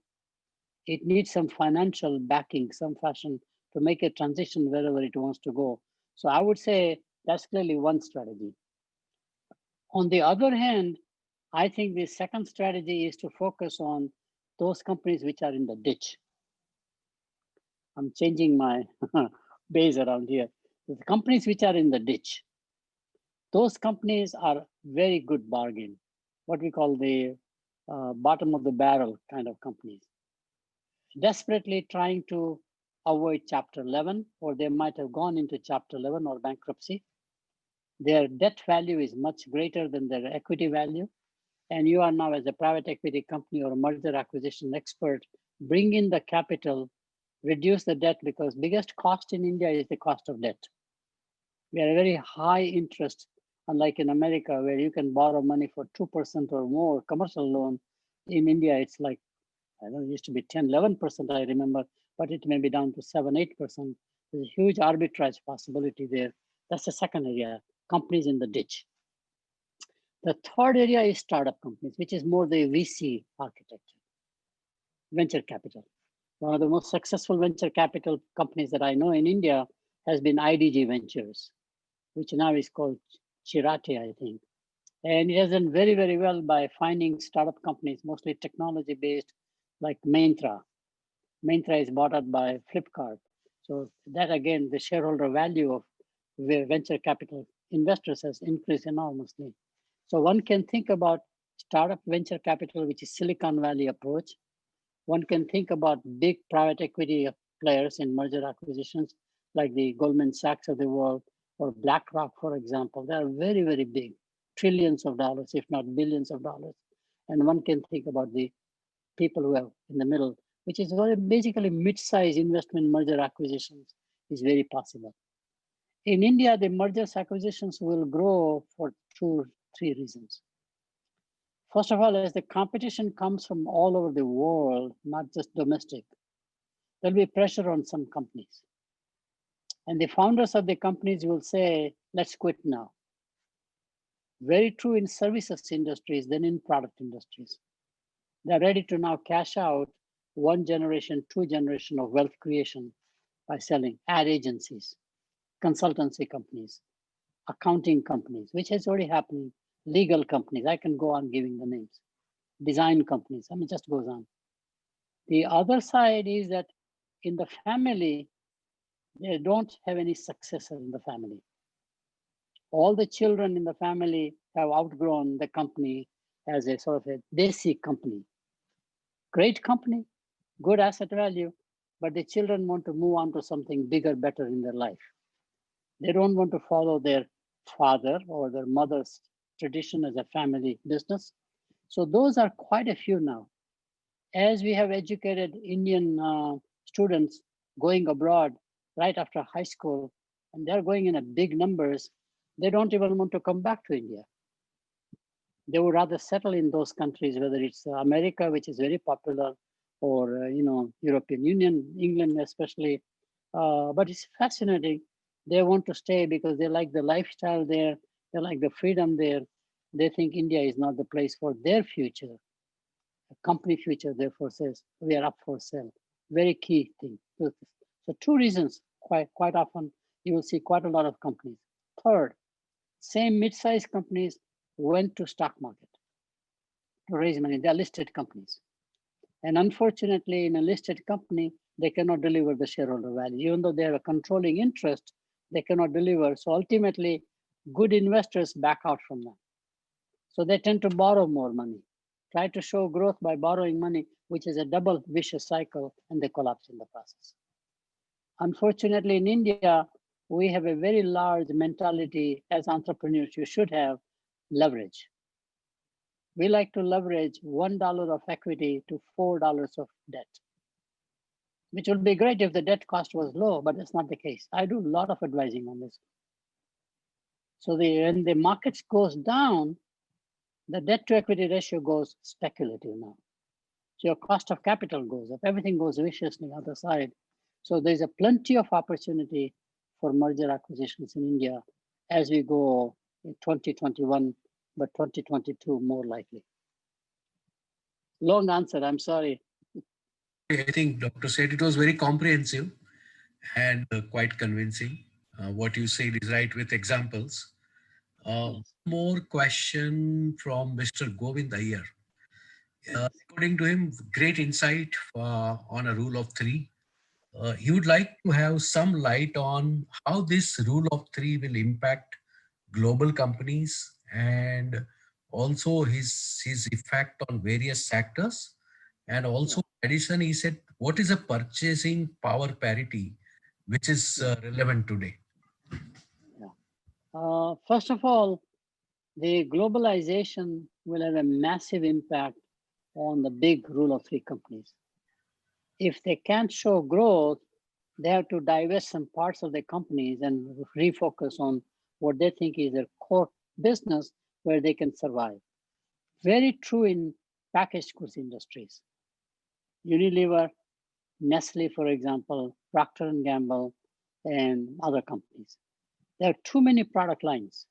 It needs some financial backing, some fashion to make a transition wherever it wants to go. So I would say that's clearly one strategy. On the other hand, I think the second strategy is to focus on those companies which are in the ditch. I'm changing my base around here. The companies which are in the ditch, those companies are very good bargain, what we call the bottom of the barrel kind of companies, desperately trying to avoid Chapter 11, or they might have gone into Chapter 11 or bankruptcy. Their debt value is much greater than their equity value. And you are now, as a private equity company or a merger acquisition expert, bring in the capital, reduce the debt, because biggest cost in India is the cost of debt. We are a very high interest, unlike in America, where you can borrow money for 2% or more commercial loan. In India, it's like, I don't know, it used to be 10, 11%, I remember, but it may be down to 7, 8%. There's a huge arbitrage possibility there. That's the second area, companies in the ditch. The third area is startup companies, which is more the VC architecture, venture capital. One of the most successful venture capital companies that I know in India has been IDG Ventures, which now is called Chirati, I think. And it has done very, very well by finding startup companies, mostly technology-based, like Myntra. Myntra is bought up by Flipkart. So that, again, the shareholder value of venture capital investors has increased enormously. So one can think about startup venture capital, which is Silicon Valley approach. One can think about big private equity players in merger acquisitions, like the Goldman Sachs of the world or BlackRock, for example. They are very, very big, trillions of dollars, if not billions of dollars. And one can think about the people who are in the middle, which is basically mid-size investment merger acquisitions is very possible. In India, the mergers acquisitions will grow for 2, 3 reasons. First of all, as the competition comes from all over the world, not just domestic, there'll be pressure on some companies. And the founders of the companies will say, let's quit now. Very true in services industries than in product industries. They're ready to now cash out 1 generation, 2 generation of wealth creation by selling ad agencies, consultancy companies, accounting companies, which is already happening, legal companies. I can go on giving the names, design companies. I mean, it just goes on. The other side is that in the family, they don't have any successor in the family. All the children in the family have outgrown the company as a sort of a basic company. Great company, good asset value, but the children want to move on to something bigger, better in their life. They don't want to follow their father or their mother's tradition as a family business. So those are quite a few now. As we have educated Indian students going abroad right after high school, and they're going in a big numbers, they don't even want to come back to India. They would rather settle in those countries, whether it's America, which is very popular, or European Union, England especially. But it's fascinating. They want to stay because they like the lifestyle there. They like the freedom there. They think India is not the place for their future. The company future, therefore, says we are up for sale. Very key thing. So 2 reasons. Quite often you will see quite a lot of companies. Third, same mid-sized companies went to stock market to raise money. They're listed companies. And unfortunately, in a listed company, they cannot deliver the shareholder value. Even though they have a controlling interest, they cannot deliver. So ultimately, good investors back out from them. So they tend to borrow more money, try to show growth by borrowing money, which is a double vicious cycle, and they collapse in the process. Unfortunately, in India, we have a very large mentality as entrepreneurs, you should have leverage. We like to leverage $1 of equity to $4 of debt, which would be great if the debt cost was low, but that's not the case. I do a lot of advising on this. So when the markets goes down, the debt to equity ratio goes speculative now. So your cost of capital goes up, everything goes viciously on the other side. So there's a plenty of opportunity for merger acquisitions in India as we go in 2021, but 2022 more likely. Long answer, I'm sorry. I think Dr. said it was very comprehensive and quite convincing. What you said is right with examples. Yes, More question from Mr. Govind Iyer. yes, According to him, great insight on a rule of three. He would like to have some light on how this rule of three will impact global companies and also his effect on various sectors. And yeah, also, in addition, he said, what is a purchasing power parity, which is yeah, relevant today? yeah. First of all, the globalization will have a massive impact on the big rule of three companies. If they can't show growth, they have to divest some parts of their companies and refocus on what they think is their core business where they can survive. Very true in packaged goods industries. Unilever, Nestle, for example, Procter and Gamble, and other companies. There are too many product lines.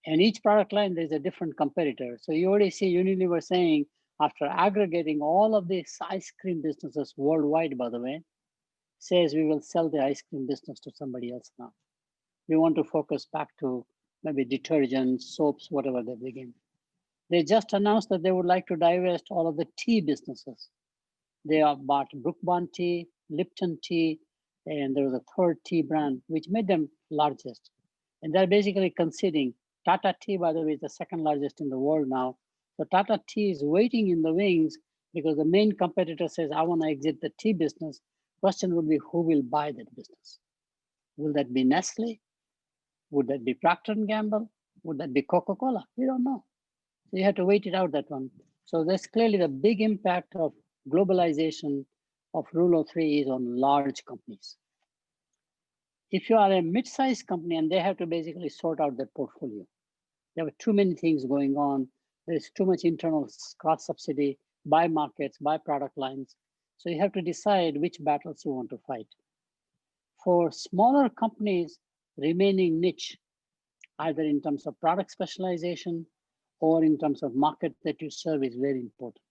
And each product line, there's a different competitor. So you already see Unilever saying, after aggregating all of these ice cream businesses worldwide, by the way, says we will sell the ice cream business to somebody else now. We want to focus back to maybe detergents, soaps, whatever they begin. They just announced that they would like to divest all of the tea businesses. They have bought Brook Bond Tea, Lipton Tea, and there was a third tea brand, which made them largest. And they're basically conceding. Tata Tea, by the way, is the second largest in the world now. So Tata Tea is waiting in the wings because the main competitor says, I want to exit the tea business. Question would be, who will buy that business? Will that be Nestle? Would that be Procter & Gamble? Would that be Coca-Cola? We don't know. So you have to wait it out, that one. So that's clearly the big impact of globalization of rule of three is on large companies. If you are a mid-sized company and they have to basically sort out their portfolio, there are too many things going on. There's too much internal cross subsidy, buy markets, buy product lines. So you have to decide which battles you want to fight. For smaller companies, remaining niche, either in terms of product specialization or in terms of market that you serve is very important.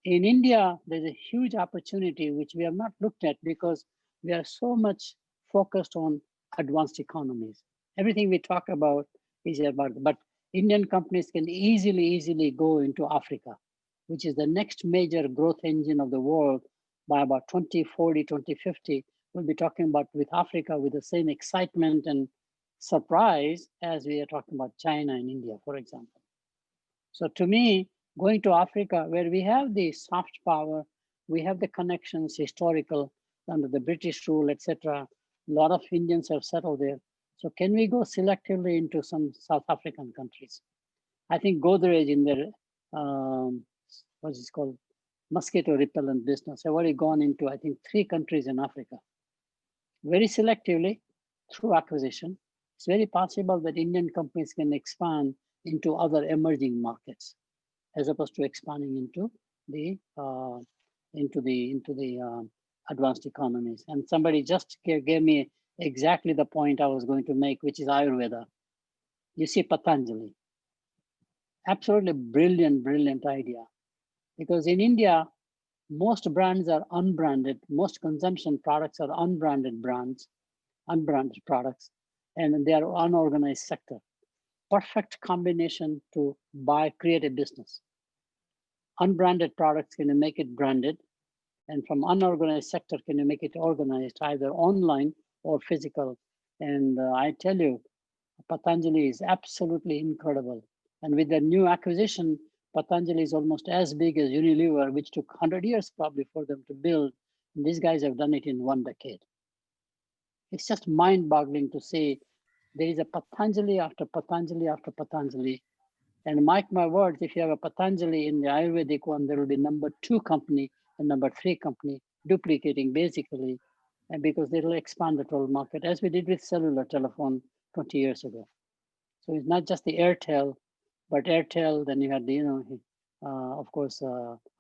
In India, there's a huge opportunity which we have not looked at because we are so much focused on advanced economies. Everything we talk about is about, but Indian companies can easily go into Africa, which is the next major growth engine of the world by about 2040, 2050. We'll be talking about with Africa with the same excitement and surprise as we are talking about China and India, for example. So to me, going to Africa, where we have the soft power, we have the connections, historical, under the British rule, etc. A lot of Indians have settled there. So can we go selectively into some South African countries? I think Godrej in their, what's it called, mosquito repellent business, have already gone into, I think, 3 countries in Africa. Very selectively, through acquisition. It's very possible that Indian companies can expand into other emerging markets, as opposed to expanding into the advanced economies. And somebody just gave me exactly the point I was going to make, which is Ayurveda. You see Patanjali, absolutely brilliant idea, because in India, most brands are unbranded. Most consumption products are unbranded brands, unbranded products, and they are unorganized sector. Perfect combination to create a business. Unbranded products, can you make it branded? And from unorganized sector, can you make it organized, either online or physical? And I tell you, Patanjali is absolutely incredible. And with the new acquisition, Patanjali is almost as big as Unilever, which took 100 years probably for them to build. And these guys have done it in 1 decade. It's just mind-boggling to say there is a Patanjali after Patanjali after Patanjali. And mark my words, if you have a Patanjali in the Ayurvedic one, there will be number 2 company and number 3 company duplicating basically, and because they will expand the total market, as we did with cellular telephone 20 years ago. So it's not just the Airtel, but Airtel, then you had the, of course,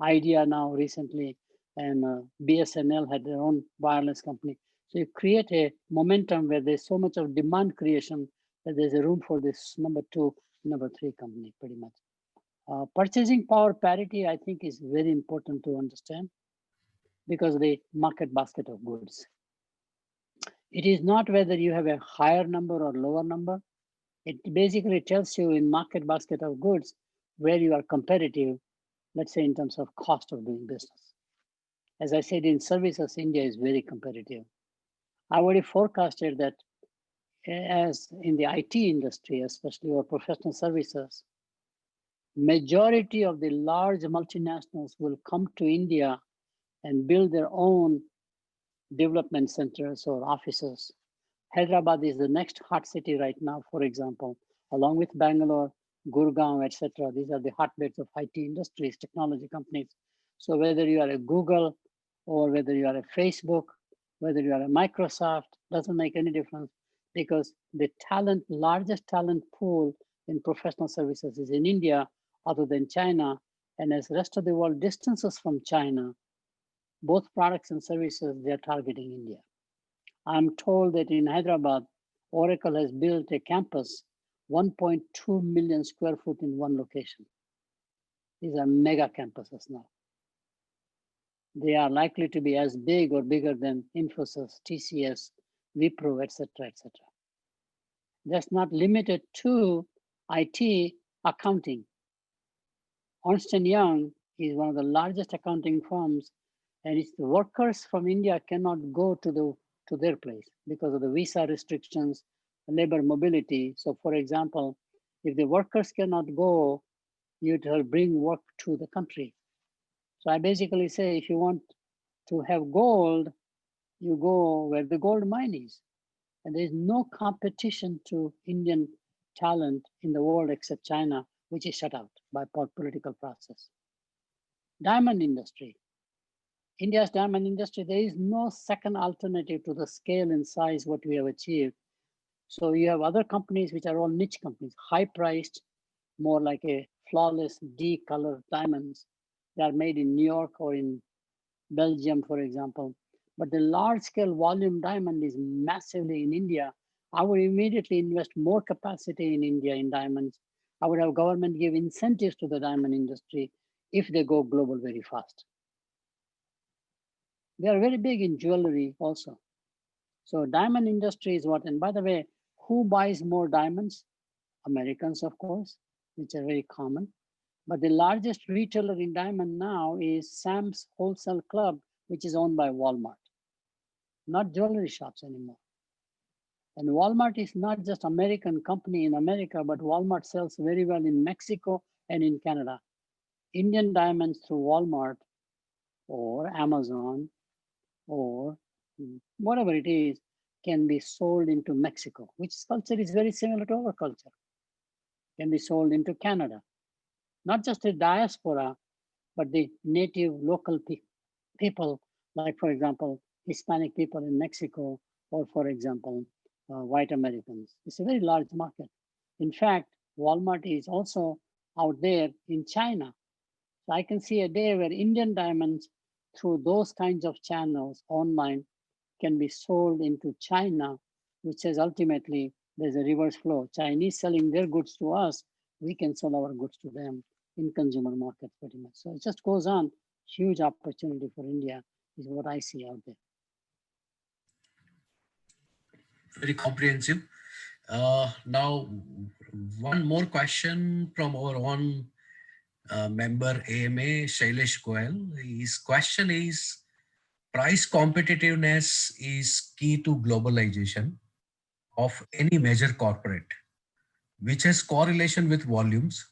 Idea now recently, and BSNL had their own wireless company. So you create a momentum where there's so much of demand creation that there's a room for this number 2, number 3 company pretty much. Purchasing power parity, I think, is very important to understand because of the market basket of goods. It is not whether you have a higher number or lower number. It basically tells you in market basket of goods where you are competitive, let's say in terms of cost of doing business. As I said, in services, India is very competitive. I already forecasted that as in the IT industry, especially or professional services, majority of the large multinationals will come to India and build their own development centers or offices. Hyderabad is the next hot city right now, for example, along with Bangalore, Gurgaon, etc. These are the hotbeds of IT industries, technology companies. So whether you are a Google or whether you are a Facebook, whether you are a Microsoft, doesn't make any difference because the talent, largest talent pool in professional services is in India other than China. And as the rest of the world distances from China, both products and services, they're targeting India. I'm told that in Hyderabad, Oracle has built a campus, 1.2 million square foot in one location. These are mega campuses now. They are likely to be as big or bigger than Infosys, TCS, Wipro, etc., etc. That's not limited to IT accounting. Ernst & Young is one of the largest accounting firms, and it's the workers from India cannot go to their place because of the visa restrictions, labor mobility. So for example, if the workers cannot go, you'd bring work to the country. So I basically say, if you want to have gold, you go where the gold mine is. And there's no competition to Indian talent in the world except China, which is shut out by political process. Diamond industry. India's diamond industry, there is no second alternative to the scale and size what we have achieved. So you have other companies which are all niche companies, high priced, more like a flawless D color diamonds. They are made in New York or in Belgium, for example. But the large scale volume diamond is massively in India. I would immediately invest more capacity in India in diamonds. I would have government give incentives to the diamond industry if they go global very fast. They are very big in jewelry also. So diamond industry is what, and by the way, who buys more diamonds? Americans, of course, which are very common. But the largest retailer in diamond now is Sam's Wholesale Club, which is owned by Walmart, not jewelry shops anymore. And Walmart is not just American company in America, but Walmart sells very well in Mexico and in Canada. Indian diamonds through Walmart or Amazon or whatever it is can be sold into Mexico, which culture is very similar to our culture. Can be sold into Canada. Not just the diaspora, but the native local people, like for example, Hispanic people in Mexico, or for example, white Americans. It's a very large market. In fact, Walmart is also out there in China. So I can see a day where Indian diamonds through those kinds of channels online can be sold into China, which says ultimately there's a reverse flow. Chinese selling their goods to us, we can sell our goods to them in consumer markets pretty much. So it just goes on. Huge opportunity for India is what I see out there. Very comprehensive. Now, one more question from our own member AMA, Shailesh Goel. His question is, price competitiveness is key to globalization of any major corporate, which has correlation with volumes.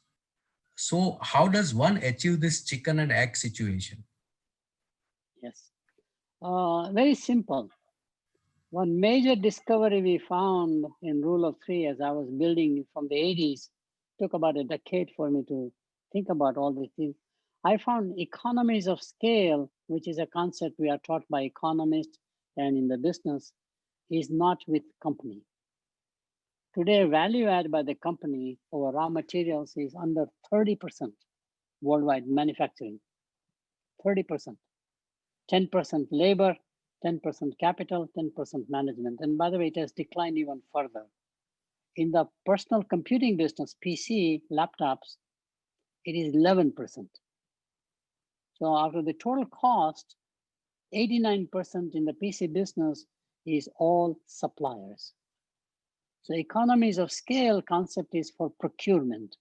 So how does one achieve this chicken and egg situation? Yes, very simple. One major discovery we found in Rule of Three as I was building from the 80s, took about a decade for me to think about all these things. I found economies of scale, which is a concept we are taught by economists and in the business, is not with company. Today, value add by the company over raw materials is under 30% worldwide manufacturing, 30%. 10% labor, 10% capital, 10% management. And by the way, it has declined even further. In the personal computing business, PC, laptops, it is 11%. So out of the total cost, 89% in the PC business is all suppliers. So economies of scale concept is for procurement.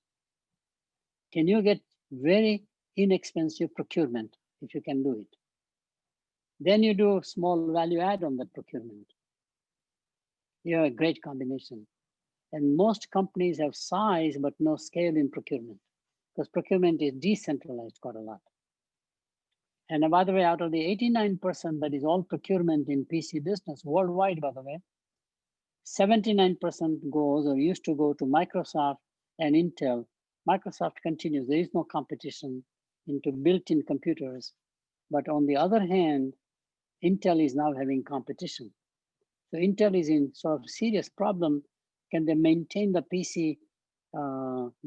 Can you get very inexpensive procurement if you can do it? Then you do small value add on that procurement. You have a great combination. And most companies have size, but no scale in procurement, because procurement is decentralized quite a lot. And by the way, out of the 89% that is all procurement in PC business worldwide, by the way, 79% goes or used to go to Microsoft and Intel. Microsoft continues. There is no competition into built-in computers. But on the other hand, Intel is now having competition. So Intel is in sort of serious problem. Can they maintain the PC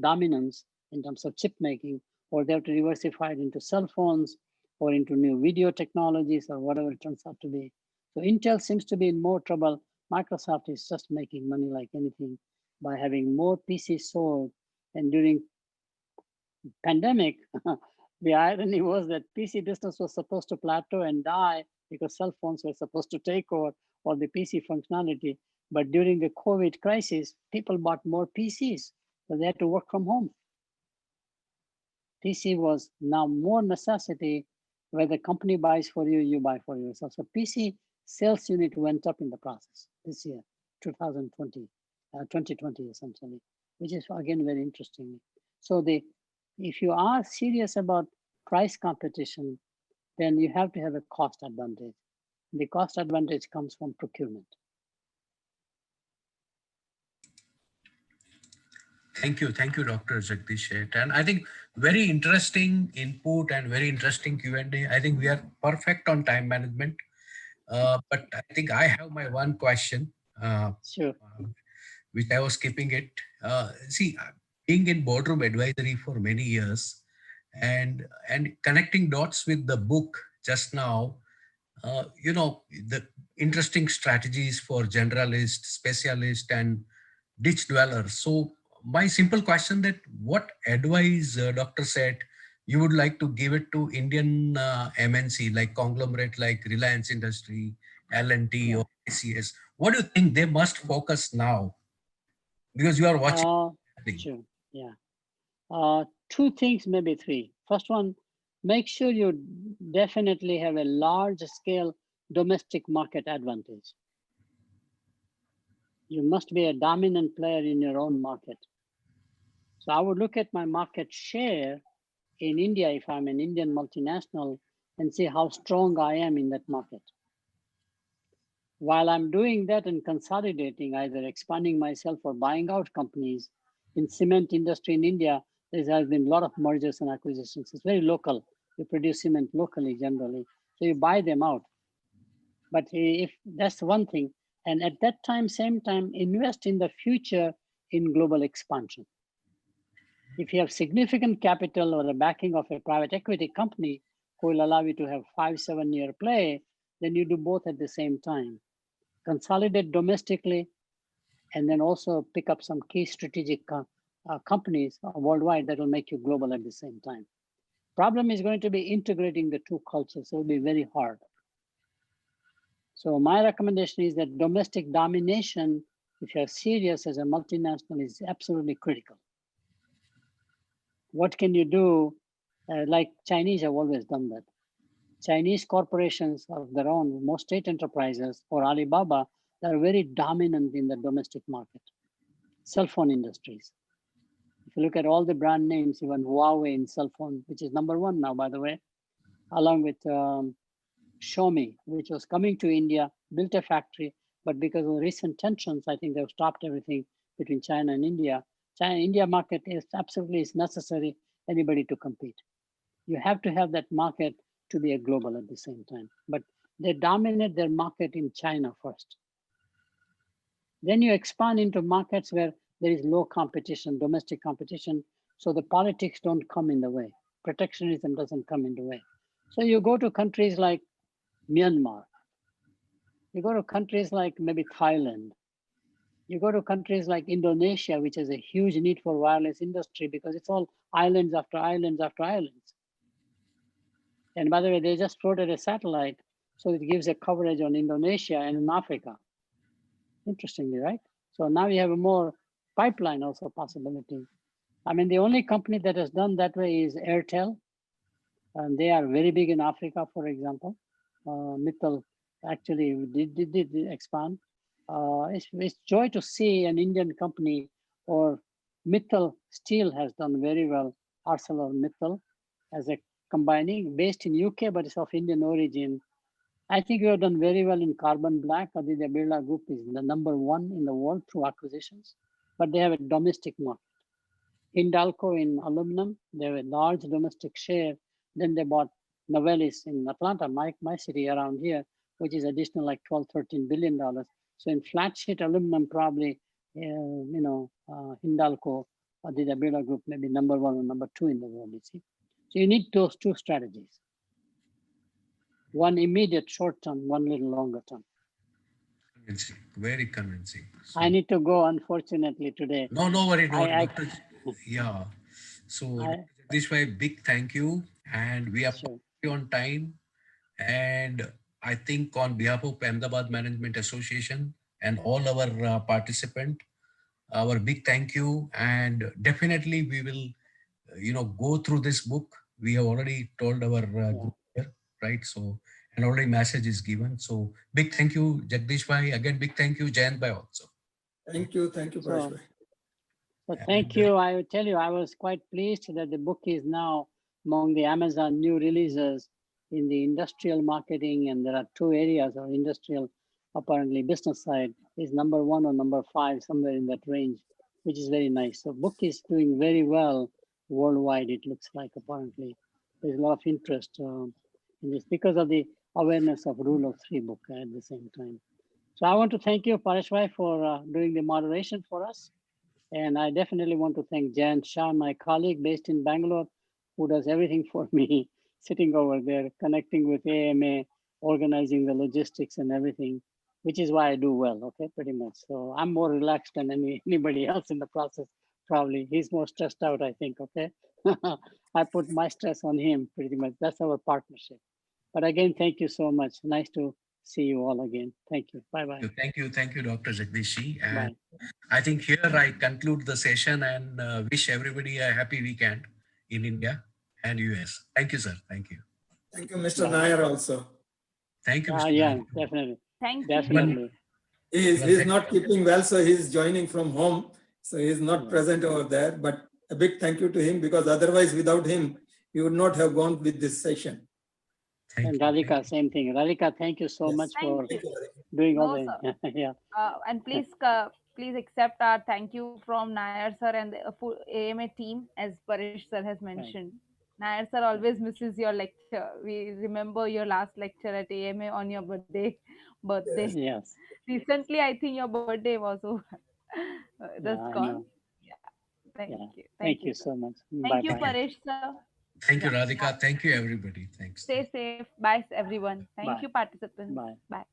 dominance in terms of chip making, or they have to diversify it into cell phones or into new video technologies or whatever it turns out to be. So Intel seems to be in more trouble. Microsoft is just making money like anything by having more PCs sold. And during pandemic, the irony was that PC business was supposed to plateau and die because cell phones were supposed to take over all the PC functionality. But during the COVID crisis, people bought more PCs, so they had to work from home. PC was now more necessity. Where the company buys for you, you buy for yourself. So PC sales unit went up in the process this year, 2020 essentially, which is again very interesting. So if you are serious about price competition, then you have to have a cost advantage. The cost advantage comes from procurement. Thank you, Dr. JagdishSheth. And I think very interesting input and very interesting Q&A. I think we are perfect on time management. But I think I have my one question, Sure. which I was skipping it. Being in boardroom advisory for many years, and connecting dots with the book just now, the interesting strategies for generalist, specialist, and ditch dwellers. So my simple question that what advice, Dr. said, you would like to give it to Indian MNC like conglomerate like Reliance Industry, L&T Yeah. or ACS? What do you think they must focus now? Because you are watching. Sure. Yeah. Two things, maybe three. First one, make sure you definitely have a large scale domestic market advantage. You must be a dominant player in your own market. So I would look at my market share in India if I'm an Indian multinational and see how strong I am in that market. While I'm doing that and consolidating, either expanding myself or buying out companies in cement industry in India, there has been a lot of mergers and acquisitions. It's very local. You produce cement locally generally, so you buy them out. But if that's one thing, and at that time, same time, invest in the future in global expansion. If you have significant capital or the backing of a private equity company who will allow you to have 5-7 year play, then you do both at the same time. Consolidate domestically, and then also pick up some key strategic companies worldwide that will make you global at the same time. Problem is going to be integrating the two cultures. It will be very hard. So my recommendation is that domestic domination, if you're serious as a multinational, is absolutely critical. What can you do? Like Chinese have always done that. Chinese corporations of their own, most state enterprises or Alibaba, they're very dominant in the domestic market. Cell phone industries. If you look at all the brand names, even Huawei in cell phone, which is number one now, by the way, along with Xiaomi, which was coming to India, built a factory, but because of recent tensions, I think they've stopped everything between China and India. India market is absolutely is necessary anybody to compete. You have to have that market to be a global at the same time. But they dominate their market in China first. Then you expand into markets where there is low competition, domestic competition, so the politics don't come in the way. Protectionism doesn't come in the way. So you go to countries like Myanmar. You go to countries like maybe Thailand. You go to countries like Indonesia, which has a huge need for wireless industry because it's all islands after islands after islands. And by the way, they just floated a satellite, so it gives a coverage on Indonesia and in Africa. Interestingly, right? So now you have a more pipeline also possibility. I mean, the only company that has done that way is Airtel, and they are very big in Africa, for example. Mittal actually did expand. It's joy to see an Indian company, or Mittal Steel has done very well. ArcelorMittal as a combining, based in UK, but it's of Indian origin. I think we have done very well in carbon black. Aditya Birla Group is the #1 in the world through acquisitions, but they have a domestic market. Hindalco in aluminum, they have a large domestic share. Then they bought Novelis in Atlanta, my city around here, which is additional like 12, $13 billion. So in flat sheet aluminum, probably, Hindalco or the Birla Group may be #1 or #2 in the world, you see. So you need those two strategies. One immediate short term, one little longer term. Convincing, very convincing. So, I need to go, unfortunately, today. no worry, no worry, I, Doctor. Yeah. So, I, Dr. Jagdish, big thank you, and we are sure. on time. And I think on behalf of Ahmedabad Management Association and all our participants, our big thank you. And definitely we will, go through this book. We have already told our Yeah. group here, right? So, and already message is given. So big thank you, Jagdish Bhai. Again, big thank you, Jayant Bhai also. Thank you, Paresh So, bhai. so thank And you. I will tell you, I was quite pleased that the book is now among the Amazon new releases in the industrial marketing, and there are two areas of industrial, apparently business side is #1 or #5, somewhere in that range, which is very nice. So book is doing very well worldwide, it looks like, apparently. There's a lot of interest in this because of the awareness of Rule of Three book at the same time. So I want to thank you, Pareshwai, for doing the moderation for us. And I definitely want to thank Jan Shah, my colleague based in Bangalore, who does everything for me, sitting over there, connecting with AMA, organizing the logistics and everything, which is why I do well, okay, pretty much. So I'm more relaxed than anybody else in the process, probably. He's more stressed out, I think, okay? I put my stress on him, pretty much. That's our partnership. But again, thank you so much. Nice to see you all again. Thank you. Bye-bye. thank you, Dr. Jagdish. And Bye. I think here I conclude the session and wish everybody a happy weekend in India and US. Thank you, sir. Thank you. Thank you, Mr. Bye. Nair also. Thank you, Mr. Yeah, Nair. definitely. Thank you. Even, Definitely. He's thank not keeping well, so he's joining from home. So he's not Yeah. present over there. But a big thank you to him, because otherwise, without him, he would not have gone with this session. thank And you. Radhika, same thing. Radhika, thank you so Yes. much Thank for you. doing all No, the, sir. yeah. And please accept our thank you from Nair sir and the full AMA team, as Parish sir has Right. mentioned. Nair sir always misses your lecture. We remember your last lecture at AMA on your birthday. Yes. Yes. Recently, I think your birthday was over. Yeah, That's I gone. know. Yeah. Thank Yeah. you. Thank Thank you, you sir. so much. Thank you, Bye-bye. Thank you. Parish sir. Thank you, Yeah. Radhika. Thank you, everybody. Thanks. Stay safe. Bye, everyone. Thank Bye. you, participants. Bye. Bye.